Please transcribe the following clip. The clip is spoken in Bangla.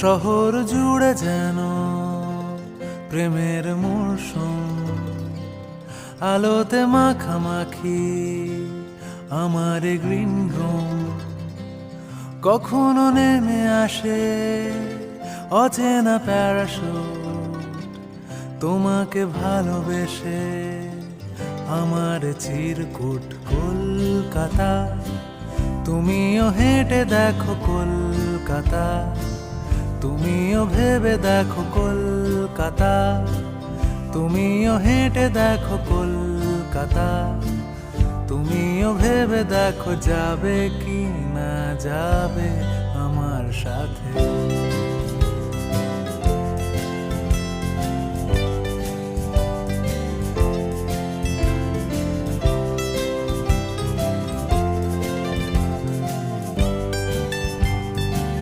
শহর জুড়ে যেন প্রেমের মরশুম, আলোতে মাখামাখি আমার গ্রিন রুম। কখনো নেমে আসে অচেনা প্যারাশুট, তোমাকে ভালোবেসে আমার চিরকুট। কলকাতা, তুমিও হেঁটে দেখো কলকাতা, তুমিও ভেবে দেখো কলকাতা, তুমিও হেঁটে দেখো কলকাতা, তুমিও ভেবে দেখো যাবে কি না যাবে আমার সাথে।